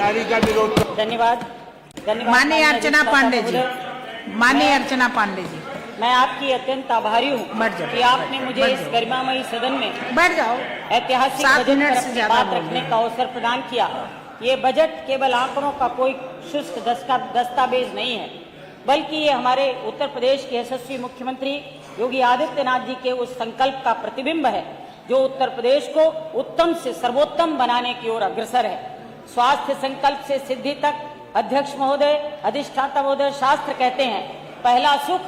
नारी का विरोध। धन्यवाद। माननीय अर्चना पांडे जी, माननीय अर्चना पांडे जी, मैं आपकी अत्यंत आभारी हूँ कि आपने मुझे इस गरिमामयी सदन में बैठ जाओ ऐतिहासिक बजट पर अपनी बात रखने का अवसर प्रदान किया। ये बजट केवल आंकड़ों का कोई शुष्क दस्तावेज नहीं है, बल्कि ये हमारे उत्तर प्रदेश के यशस्वी मुख्यमंत्री योगी आदित्यनाथ जी के उस संकल्प का प्रतिबिंब है जो उत्तर प्रदेश को उत्तम से सर्वोत्तम बनाने की ओर अग्रसर है। स्वास्थ्य संकल्प से सिद्धि तक अध्यक्ष महोदय, अधिष्ठाता महोदय, शास्त्र कहते हैं पहला सुख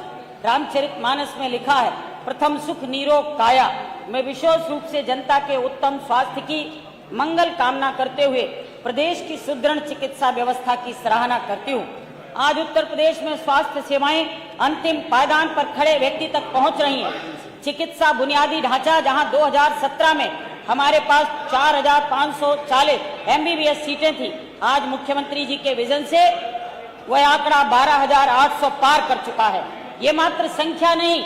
रामचरितमानस में लिखा है, प्रथम सुख निरोग काया। मैं विशेष रूप से जनता के उत्तम स्वास्थ्य की मंगल कामना करते हुए प्रदेश की सुदृढ़ चिकित्सा व्यवस्था की सराहना करती हूँ। आज उत्तर प्रदेश में स्वास्थ्य सेवाएं अंतिम पायदान पर खड़े व्यक्ति तक पहुंच रही हैं। चिकित्सा बुनियादी ढांचा जहां 2017 में हमारे पास 4,540 MBBS सीटें थी, आज मुख्यमंत्री जी के विजन से वह आंकड़ा 12,800 पार कर चुका है। ये मात्र संख्या नहीं,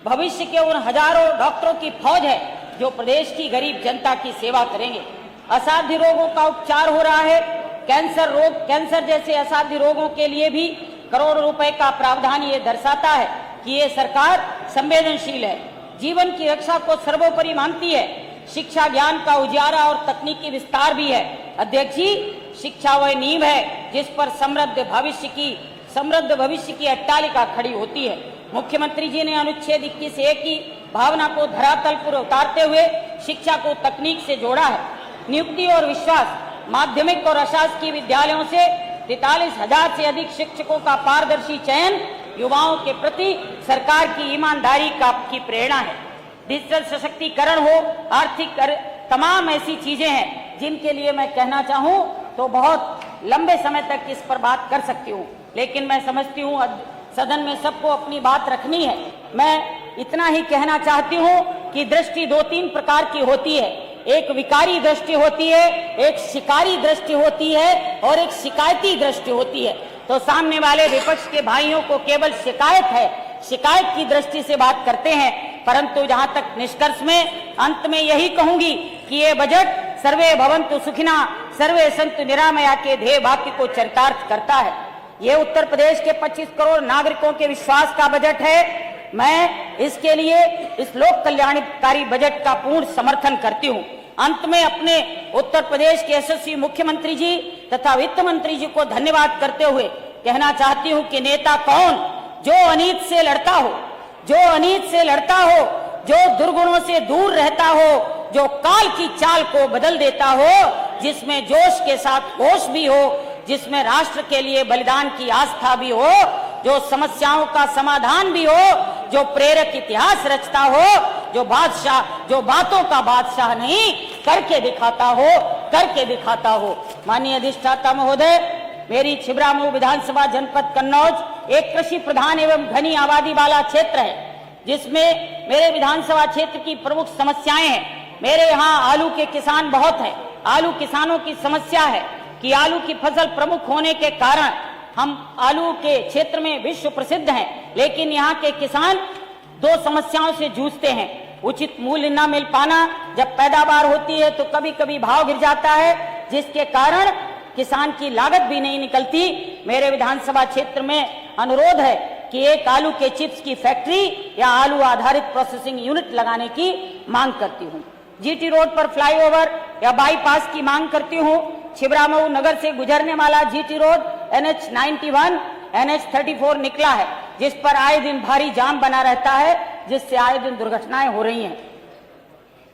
भविष्य के उन हजारों डॉक्टरों की फौज है जो प्रदेश की गरीब जनता की सेवा करेंगे। असाध्य रोगों का उपचार हो रहा है। कैंसर जैसे असाध्य रोगों के लिए भी करोड़ों रुपए का प्रावधान ये दर्शाता है कि ये सरकार संवेदनशील है, जीवन की रक्षा को सर्वोपरि मानती है। शिक्षा ज्ञान का उजियारा और तकनीकी विस्तार भी है। अध्यक्ष जी, शिक्षा वह नींव है जिस पर समृद्ध भविष्य की अट्टालिका खड़ी होती है। मुख्यमंत्री जी ने अनुच्छेद 21(a) की भावना को धरातल पर उतारते हुए शिक्षा को तकनीक से जोड़ा है। नियुक्ति और विश्वास, माध्यमिक और अशासकीय विद्यालयों से 43,000 से अधिक शिक्षकों का पारदर्शी चयन युवाओं के प्रति सरकार की ईमानदारी की प्रेरणा है। डिजिटल सशक्तिकरण हो, आर्थिक तमाम ऐसी चीजें हैं जिनके लिए मैं कहना चाहूं तो बहुत लंबे समय तक इस पर बात कर सकती हूं, लेकिन मैं समझती हूं सदन में सबको अपनी बात रखनी है। मैं इतना ही कहना चाहती हूं कि दृष्टि 2-3 प्रकार की होती है। एक विकारी दृष्टि होती है, एक शिकारी दृष्टि होती है और एक शिकायती दृष्टि होती है। तो सामने वाले विपक्ष के भाइयों को केवल शिकायत है, शिकायत की दृष्टि से बात करते हैं, परंतु जहां तक निष्कर्ष में अंत में यही कहूंगी कि ये बजट सर्वे भवन्तु सुखिना सर्वे सन्तु निरामया के ध्येय वाक्य को चरितार्थ करता है। ये उत्तर प्रदेश के 25 करोड़ नागरिकों के विश्वास का बजट है। मैं इसके लिए इस लोक कल्याणकारी बजट का पूर्ण समर्थन करती हूँ। अंत में अपने उत्तर प्रदेश के यशस्वी मुख्यमंत्री जी तथा वित्त मंत्री जी को धन्यवाद करते हुए कहना चाहती हूँ कि नेता कौन जो अनीत से लड़ता हो, जो दुर्गुणों से दूर रहता हो, जो काल की चाल को बदल देता हो, जिसमें जोश के साथ होश भी हो, जिसमें राष्ट्र के लिए बलिदान की आस्था भी हो, जो समस्याओं का समाधान भी हो, जो प्रेरक इतिहास रचता हो, जो बातों का बादशाह नहीं करके दिखाता हो। माननीय अधिष्ठाता महोदय, मेरी छिबरामऊ विधानसभा जनपद कन्नौज एक कृषि प्रधान एवं घनी आबादी वाला क्षेत्र है, जिसमें मेरे विधानसभा क्षेत्र की प्रमुख समस्याएं हैं। मेरे यहाँ आलू के किसान बहुत हैं। आलू किसानों की समस्या है कि आलू की फसल प्रमुख होने के कारण हम आलू के क्षेत्र में विश्व प्रसिद्ध हैं, लेकिन यहाँ के किसान 2 समस्याओं से जूझते हैं। उचित मूल्य न मिल पाना, जब पैदावार होती है तो कभी कभी भाव गिर जाता है, जिसके कारण किसान की लागत भी नहीं निकलती। मेरे विधानसभा क्षेत्र में अनुरोध है कि एक आलू के चिप्स की फैक्ट्री या आलू आधारित प्रोसेसिंग यूनिट लगाने की मांग करती हूँ। जीटी रोड पर फ्लाईओवर या बाईपास की मांग करती हूँ। छिबरामऊ नगर से गुजरने वाला जीटी रोड NH 91 NH 34 निकला है, जिस पर आए दिन भारी जाम बना रहता है, जिससे आए दिन दुर्घटनाएं हो रही हैं।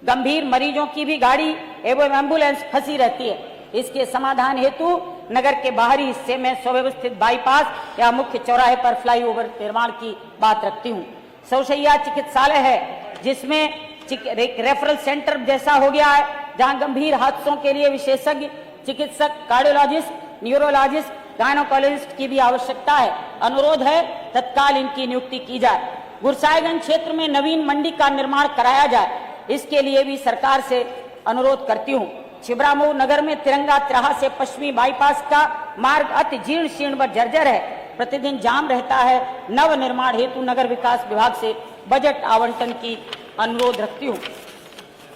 गंभीर मरीजों की भी गाड़ी एवं एम्बुलेंस फंसी रहती है। इसके समाधान हेतु नगर के बाहरी हिस्से में सुव्यवस्थित बाईपास या मुख्य चौराहे पर फ्लाईओवर निर्माण की बात रखती हूँ। सौशैया चिकित्सालय है, जिसमें एक रेफरल सेंटर जैसा हो गया है, जहां गंभीर हादसों के लिए विशेषज्ञ चिकित्सक, कार्डियोलॉजिस्ट, न्यूरोलॉजिस्ट, गायनोकोलॉजिस्ट की भी आवश्यकता है। अनुरोध है तत्काल इनकी नियुक्ति की जाए। गुरसाईगंज क्षेत्र में नवीन मंडी का निर्माण कराया जाए, इसके लिए भी सरकार से अनुरोध करती हूँ। छिबरामऊ नगर में तिरंगा तिराहा से पश्चिमी बाईपास का मार्ग अति जीर्ण शीर्ण व जर्जर है, प्रतिदिन जाम रहता है। नव निर्माण हेतु नगर विकास विभाग से बजट आवंटन की अनुरोध रखती हूँ।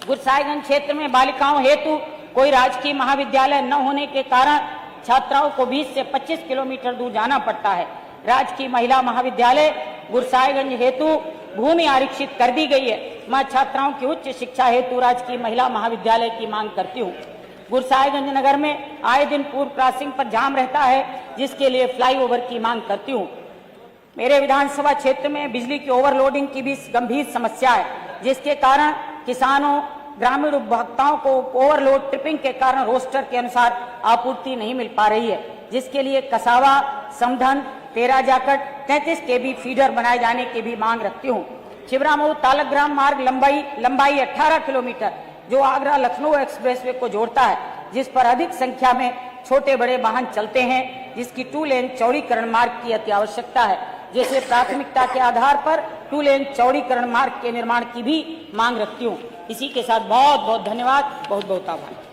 गुरसाईगंज क्षेत्र में बालिकाओं हेतु कोई राजकीय महाविद्यालय न होने के कारण छात्राओं को 20 से 25 किलोमीटर दूर जाना पड़ता है। राजकीय महिला महाविद्यालय गुरसाहिबगंज हेतु भूमि आरक्षित कर दी गई है। मैं छात्राओं की उच्च शिक्षा हेतु राजकीय महिला महाविद्यालय की मांग करती हूँ। गुरसाहिबगंज नगर में आए दिन पूर्व क्रॉसिंग पर जाम रहता है, जिसके लिए फ्लाईओवर की मांग करती हूँ। मेरे विधानसभा क्षेत्र में बिजली की ओवरलोडिंग की भी गंभीर समस्या है, जिसके कारण किसानों, ग्रामीण उपभोक्ताओं को ओवरलोड ट्रिपिंग के कारण रोस्टर के अनुसार आपूर्ति नहीं मिल पा रही है, जिसके लिए कसावा, समधन, तेरा जाकट 33 केबी फीडर बनाए जाने की भी मांग रखती हूँ। छिबरामऊ तालग्राम मार्ग लंबाई 18 किलोमीटर जो आगरा लखनऊ एक्सप्रेसवे को जोड़ता है, जिस पर अधिक संख्या में छोटे बड़े वाहन चलते हैं, जिसकी 2 लेन चौड़ीकरण मार्ग की अति आवश्यकता है, जैसे प्राथमिकता के आधार पर 2 लेन चौड़ीकरण मार्ग के निर्माण की भी मांग रखती हूँ। इसी के साथ बहुत बहुत धन्यवाद, बहुत बहुत आभार।